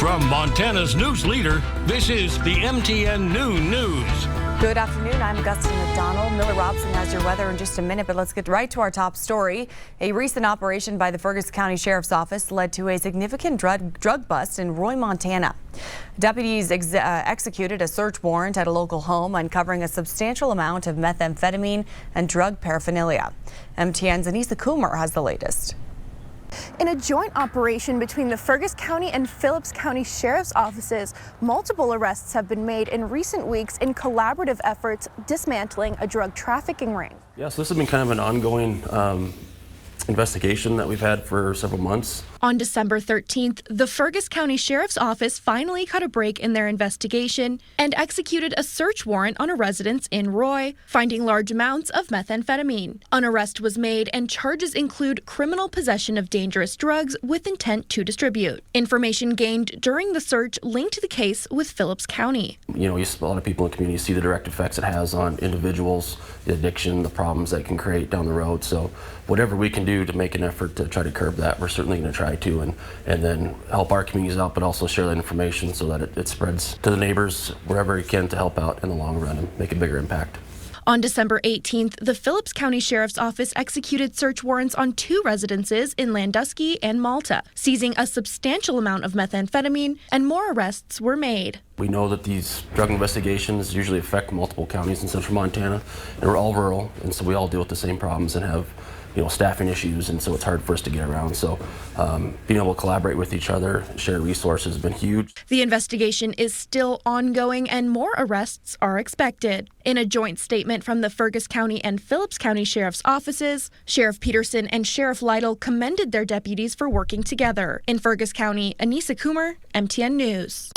From Montana's news leader, this is the MTN Noon News. Good afternoon. I'm Augusta McDonnell. Miller Robson has your weather in just a minute, but let's get right to our top story. A recent operation by the Fergus County Sheriff's Office led to a significant drug bust in Roy, Montana. Deputies executed a search warrant at a local home, uncovering a substantial amount of methamphetamine and drug paraphernalia. MTN's Anissa Coomer has the latest. In a joint operation between the Fergus County and Phillips County Sheriff's Offices, multiple arrests have been made in recent weeks in collaborative efforts dismantling a drug trafficking ring. Yes, this has been kind of an ongoing investigation that we've had for several months. On December 13th, the Fergus County Sheriff's Office finally cut a break in their investigation and executed a search warrant on a residence in Roy, finding large amounts of methamphetamine. An arrest was made and charges include criminal possession of dangerous drugs with intent to distribute. Information gained during the search linked the case with Phillips County. You know, a lot of people in the community see the direct effects it has on individuals, the addiction, the problems that it can create down the road. So whatever we can do to make an effort to try to curb that, we're certainly going to try to, and then help our communities out, but also share that information so that it spreads to the neighbors wherever it can to help out in the long run and make a bigger impact. On December 18th, the Phillips County Sheriff's Office executed search warrants on 2 residences in Landusky and Malta, seizing a substantial amount of methamphetamine, and more arrests were made. We know that these drug investigations usually affect multiple counties in central Montana, and we're all rural, and so we all deal with the same problems and have staffing issues, and so it's hard for us to get around. So being able to collaborate with each other, share resources has been huge. The investigation is still ongoing and more arrests are expected. In a joint statement from the Fergus County and Phillips County Sheriff's Offices, Sheriff Peterson and Sheriff Lytle commended their deputies for working together. In Fergus County, Anissa Coomer, MTN News.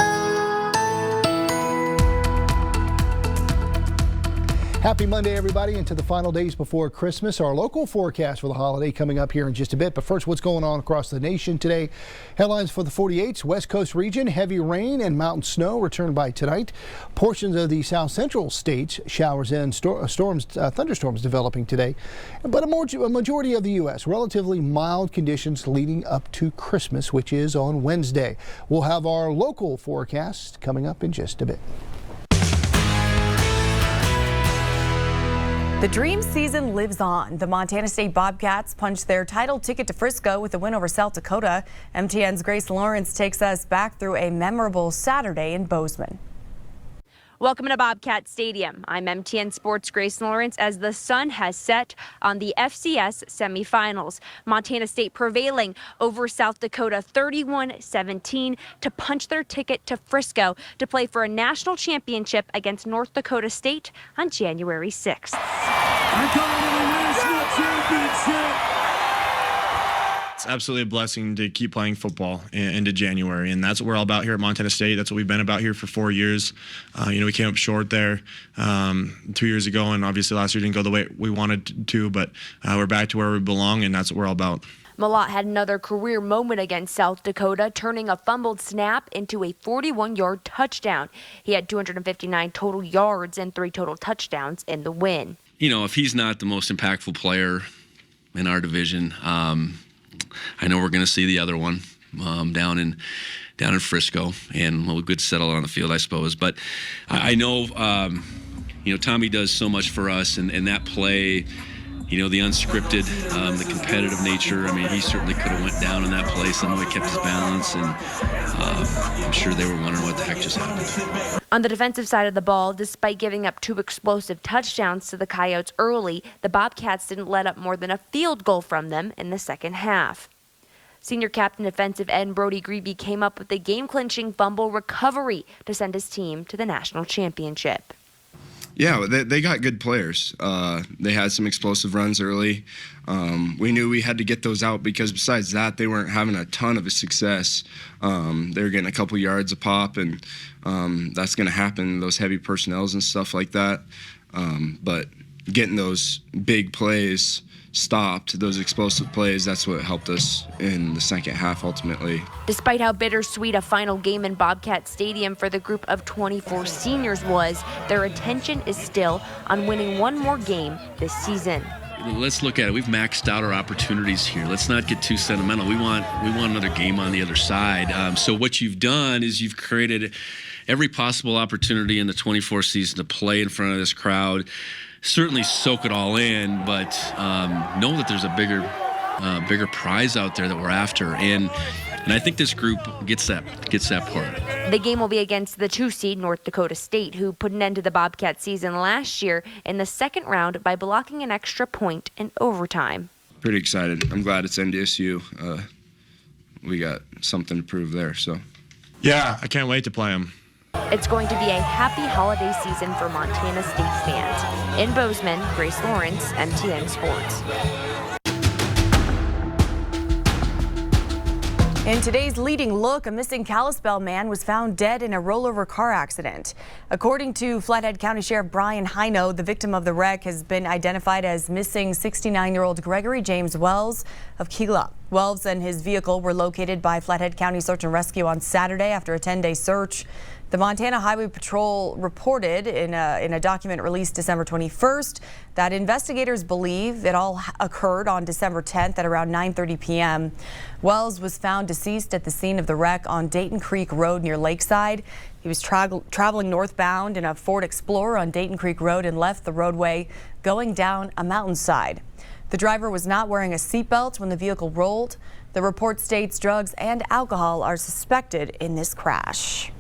Happy Monday, everybody, into the final days before Christmas. Our local forecast for the holiday coming up here in just a bit. But first, what's going on across the nation today? Headlines for the 48th West Coast region. Heavy rain and mountain snow return by tonight. Portions of the south central states, showers and thunderstorms developing today. But a majority of the U.S., relatively mild conditions leading up to Christmas, which is on Wednesday. We'll have our local forecast coming up in just a bit. The dream season lives on. The Montana State Bobcats punched their title ticket to Frisco with a win over South Dakota. MTN's Grace Lawrence takes us back through a memorable Saturday in Bozeman. Welcome to Bobcat Stadium. I'm MTN Sports' Grace Lawrence as the sun has set on the FCS semifinals. Montana State prevailing over South Dakota 31-17 to punch their ticket to Frisco to play for a national championship against North Dakota State on January 6th. I'm calling it a national championship. It's absolutely a blessing to keep playing football into January, and that's what we're all about here at Montana State. That's what we've been about here for 4 years. We came up short there 2 years ago, and obviously last year didn't go the way we wanted to, but we're back to where we belong, and that's what we're all about. Malott had another career moment against South Dakota, turning a fumbled snap into a 41-yard touchdown. He had 259 total yards and 3 total touchdowns in the win. If he's not the most impactful player in our division, I know we're going to see the other one down in Frisco, and we'll good settle on the field, I suppose. But I know, Tommy does so much for us, and that play, the unscripted, the competitive nature. I mean, he certainly could have went down in that play. Somehow he kept his balance, and I'm sure they were wondering what the heck just happened. On the defensive side of the ball, despite giving up 2 explosive touchdowns to the Coyotes early, the Bobcats didn't let up more than a field goal from them in the second half. Senior captain defensive end Brody Greavy came up with a game-clinching fumble recovery to send his team to the national championship. Yeah, they got good players. They had some explosive runs early. We knew we had to get those out because besides that, they weren't having a ton of a success. They were getting a couple yards a pop, and that's going to happen, those heavy personnels and stuff like that. But getting those big plays stopped, those explosive plays, that's what helped us in the second half ultimately. Despite how bittersweet a final game in Bobcat Stadium for the group of 24 seniors was, their attention is still on winning one more game this season. let's look at it. We've maxed out our opportunities here. Let's not get too sentimental. We want another game on the other side. So what you've done is you've created every possible opportunity in the 24 season to play in front of this crowd. Certainly soak it all in, but know that there's a bigger prize out there that we're after. And I think this group gets that part. The game will be against the 2 seed North Dakota State, who put an end to the Bobcat season last year in the second round by blocking an extra point in overtime. Pretty excited. I'm glad it's NDSU. We got something to prove there. So, Yeah, I can't wait to play them. It's going to be a happy holiday season for Montana State fans. In Bozeman, Grace Lawrence, MTN Sports. In today's leading look, a missing Kalispell man was found dead in a rollover car accident. According to Flathead County Sheriff Brian Hino, the victim of the wreck has been identified as missing 69-year-old Gregory James Wells of Kila. Wells and his vehicle were located by Flathead County Search and Rescue on Saturday after a 10-day search. The Montana Highway Patrol reported in a document released December 21st that investigators believe it all occurred on December 10th at around 9:30 p.m. Wells was found deceased at the scene of the wreck on Dayton Creek Road near Lakeside. He was traveling northbound in a Ford Explorer on Dayton Creek Road and left the roadway going down a mountainside. The driver was not wearing a seatbelt when the vehicle rolled. The report states drugs and alcohol are suspected in this crash.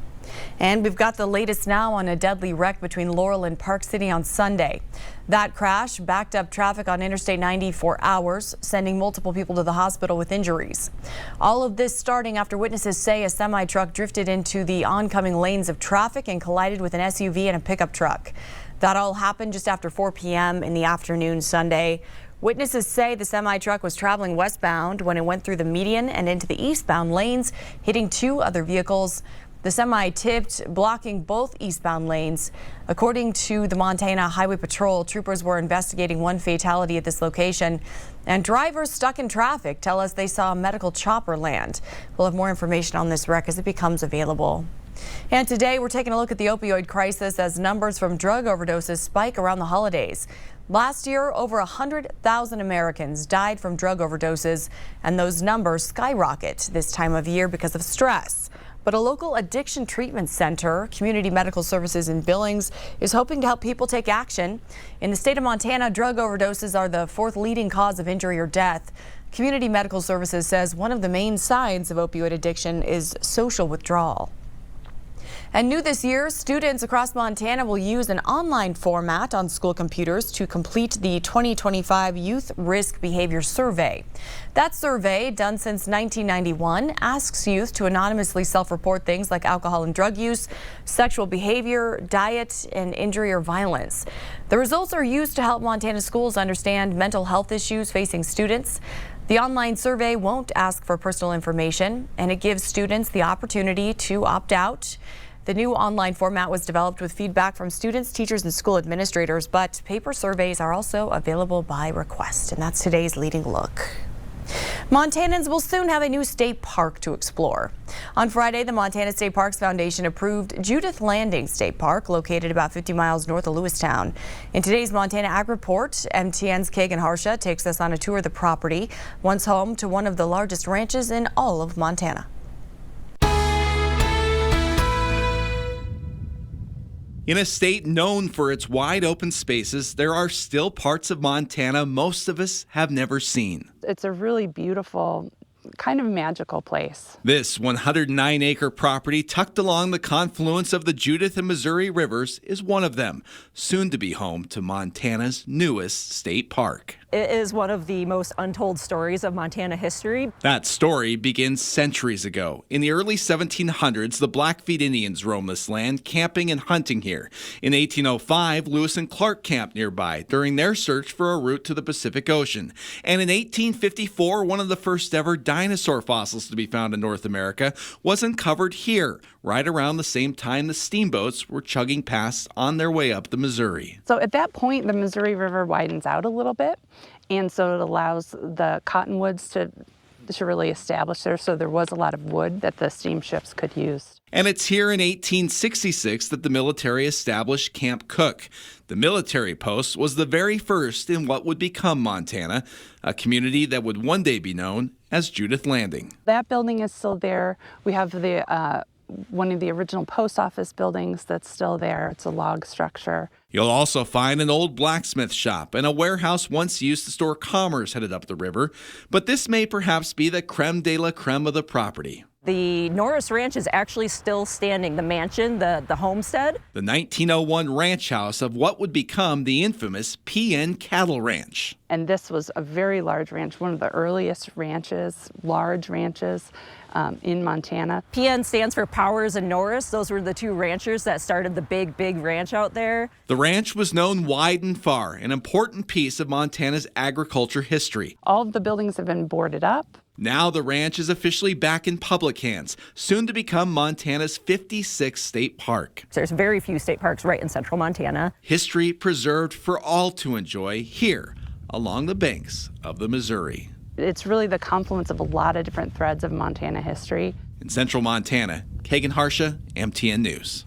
And we've got the latest now on a deadly wreck between Laurel and Park City on Sunday. That crash backed up traffic on Interstate 90 for hours, sending multiple people to the hospital with injuries. All of this starting after witnesses say a semi-truck drifted into the oncoming lanes of traffic and collided with an SUV and a pickup truck. That all happened just after 4 p.m. in the afternoon Sunday. Witnesses say the semi-truck was traveling westbound when it went through the median and into the eastbound lanes, hitting 2 other vehicles. The semi tipped, blocking both eastbound lanes. According to the Montana Highway Patrol, troopers were investigating one fatality at this location, and drivers stuck in traffic tell us they saw a medical chopper land. We'll have more information on this wreck as it becomes available. And today we're taking a look at the opioid crisis as numbers from drug overdoses spike around the holidays. Last year, over 100,000 Americans died from drug overdoses, and those numbers skyrocket this time of year because of stress. But a local addiction treatment center, Community Medical Services in Billings, is hoping to help people take action. In the state of Montana, drug overdoses are the 4th leading cause of injury or death. Community Medical Services says one of the main signs of opioid addiction is social withdrawal. And new this year, students across Montana will use an online format on school computers to complete the 2025 Youth Risk Behavior Survey. That survey, done since 1991, asks youth to anonymously self-report things like alcohol and drug use, sexual behavior, diet, and injury or violence. The results are used to help Montana schools understand mental health issues facing students. The online survey won't ask for personal information, and it gives students the opportunity to opt out. The new online format was developed with feedback from students, teachers, and school administrators, but paper surveys are also available by request. And that's today's leading look. Montanans will soon have a new state park to explore. On Friday, the Montana State Parks Foundation approved Judith Landing State Park, located about 50 miles north of Lewistown. In today's Montana Ag Report, MTN's Kagan Harsha takes us on a tour of the property, once home to one of the largest ranches in all of Montana. In a state known for its wide open spaces, there are still parts of Montana most of us have never seen. It's a really beautiful, kind of magical place. This 109-acre property tucked along the confluence of the Judith and Missouri rivers is one of them, soon to be home to Montana's newest state park. It is one of the most untold stories of Montana history. That story begins centuries ago. In the early 1700s, the Blackfeet Indians roamed this land, camping and hunting here. In 1805, Lewis and Clark camped nearby during their search for a route to the Pacific Ocean. And in 1854, one of the first ever dinosaur fossils to be found in North America was uncovered here, right around the same time the steamboats were chugging past on their way up the Missouri. So at that point, the Missouri River widens out a little bit, and so it allows the cottonwoods to to really establish there, so there was a lot of wood that the steamships could use. And it's here in 1866 that the military established Camp Cook. The military post was the very first in what would become Montana, a community that would one day be known as Judith Landing. That building is still there. We have the one of the original post office buildings that's still there. It's a log structure. You'll also find an old blacksmith shop and a warehouse once used to store commerce headed up the river. But this may perhaps be the creme de la creme of the property. The Norris Ranch is actually still standing, the mansion, the homestead. The 1901 ranch house of what would become the infamous PN Cattle Ranch. And this was a very large ranch, one of the earliest ranches, large ranches in Montana. PN stands for Powers and Norris. Those were the two ranchers that started the big ranch out there. The ranch was known wide and far, an important piece of Montana's agriculture history. All of the buildings have been boarded up. Now the ranch is officially back in public hands, soon to become Montana's 56th state park. There's very few state parks right in central Montana. History preserved for all to enjoy here along the banks of the Missouri. It's really the confluence of a lot of different threads of Montana history. In central Montana, Kagan Harsha, MTN News.